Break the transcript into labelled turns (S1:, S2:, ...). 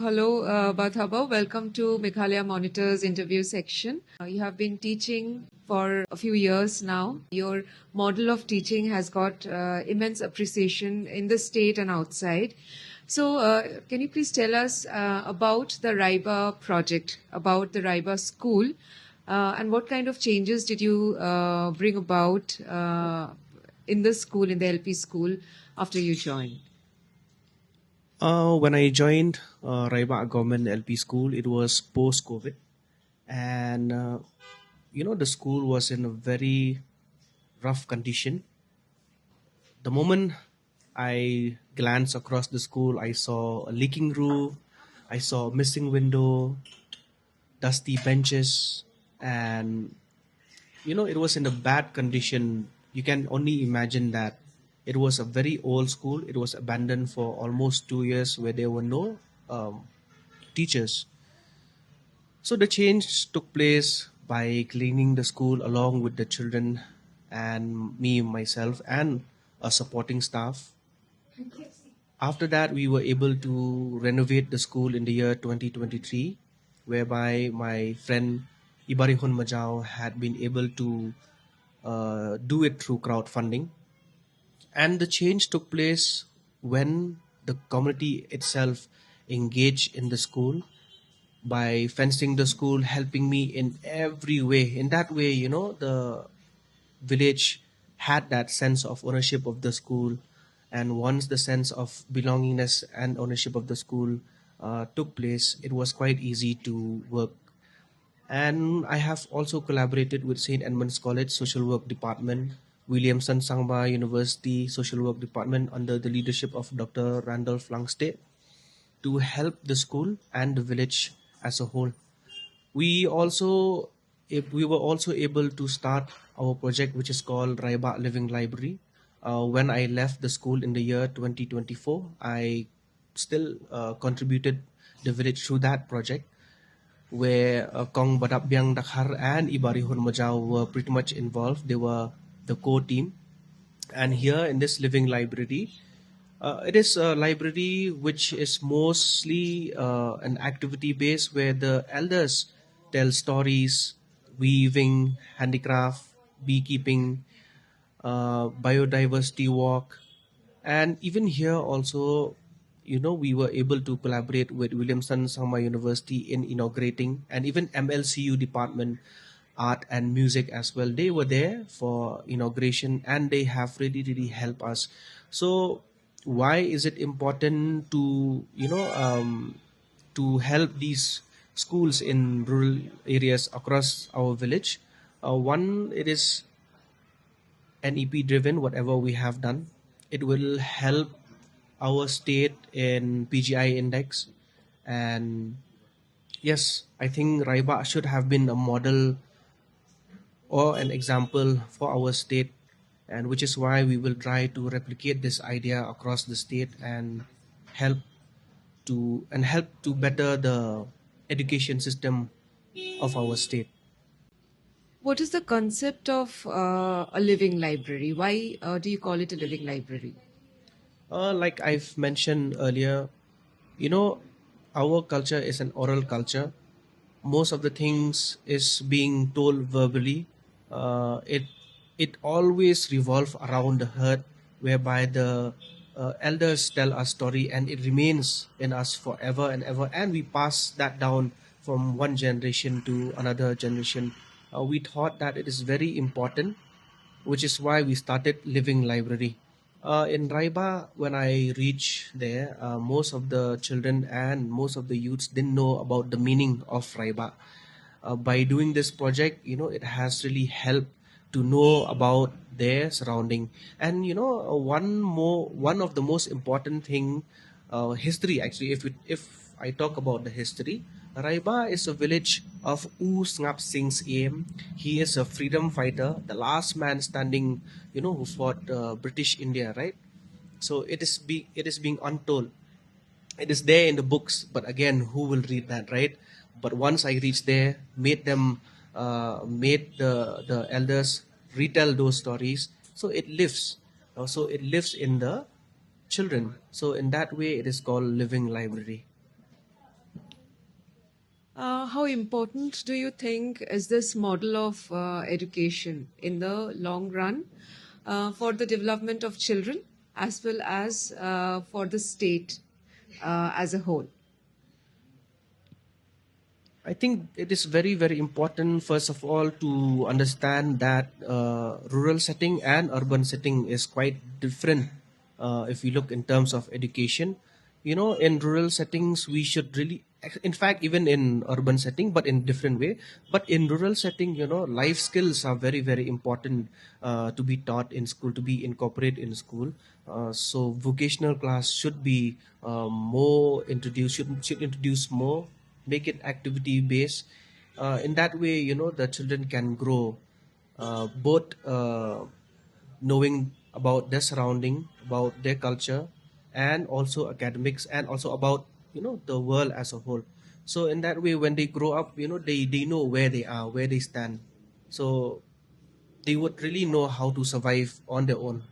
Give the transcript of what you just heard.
S1: Hello, Bathaba. Welcome to Meghalaya Monitor's interview section. You have been teaching for a few years now. Your model of teaching has got immense appreciation in the state and outside. So, can you please tell us about the Raibah project, about the Raibah school, and what kind of changes did you bring about in the school, in the LP school, after you joined?
S2: When I joined Raibah Government LP School, it was post COVID, and the school was in a very rough condition. The moment I glanced across the school, I saw a leaking roof, I saw a missing window, dusty benches, and it was in a bad condition. You can only imagine that it was a very old school. It was abandoned for almost 2 years, where there were no teachers. So the change took place by cleaning the school along with the children and me, myself, and a supporting staff. After that, we were able to renovate the school in the year 2023, whereby my friend Ibarihun Majao had been able to do it through crowdfunding. And the change took place when the community itself engaged in the school by fencing the school, helping me in every way. In that way, the village had that sense of ownership of the school. And once the sense of belongingness and ownership of the school took place, it was quite easy to work. And I have also collaborated with St. Edmund's College Social Work Department, Williamson Sangba University Social Work Department under the leadership of Dr. Randolph Langstad to help the school and the village as a whole. We were also able to start our project, which is called Raibah Living Library. When I left the school in the year 2024, I still contributed the village through that project, where Kong Badapbyang Dakhar and Ibarihun Majao were pretty much involved. They were the core team. And here in this living library, it is a library which is mostly an activity base, where the elders tell stories, weaving, handicraft, beekeeping, biodiversity walk. And even here also, we were able to collaborate with Williamson Sangma University in inaugurating, and even MLCU department, art and music as well. They were there for inauguration, and they have really helped us. So why is it important to to help these schools in rural areas across our village? One, it is NEP driven. Whatever we have done, it will help our state in PGI index. And yes, I think Raiba should have been a model or an example for our state, and which is why we will try to replicate this idea across the state and help help to better the education system of our state.
S1: What is the concept of a living library? Why do you call it a living library?
S2: Like I've mentioned earlier, you know our culture is an oral culture. Most of the things is being told verbally. It always revolve around the herd, whereby the elders tell a story, and it remains in us forever and ever, and we pass that down from one generation to another generation. We thought that it is very important, which is why we started Living Library. In Raiba, when I reached there, most of the children and most of the youths didn't know about the meaning of Raiba. By doing this project, it has really helped to know about their surrounding. And one of the most important thing, history actually. If I talk about the history, Raiba is a village of U Snap Singh's aim. He is a freedom fighter, the last man standing, who fought British India, right? So it is being untold. It is there in the books, but again, who will read that, right? But once I reached there, made the elders retell those stories, so it lives. So it lives in the children. So in that way, it is called Living Library.
S1: How important do you think is this model of education in the long run for the development of children as well as for the state as a whole?
S2: I think it is very, very important, first of all, to understand that rural setting and urban setting is quite different if we look in terms of education. In rural settings, we should really, in fact, even in urban setting, but in different way. But in rural setting, life skills are very, very important to be taught in school, to be incorporated in school. So vocational class should be more introduced, should introduce more, make it activity based. In that way, the children can grow both knowing about their surrounding, about their culture, and also academics, and also about the world as a whole. So in that way, when they grow up, they know where they are, where they stand. So they would really know how to survive on their own.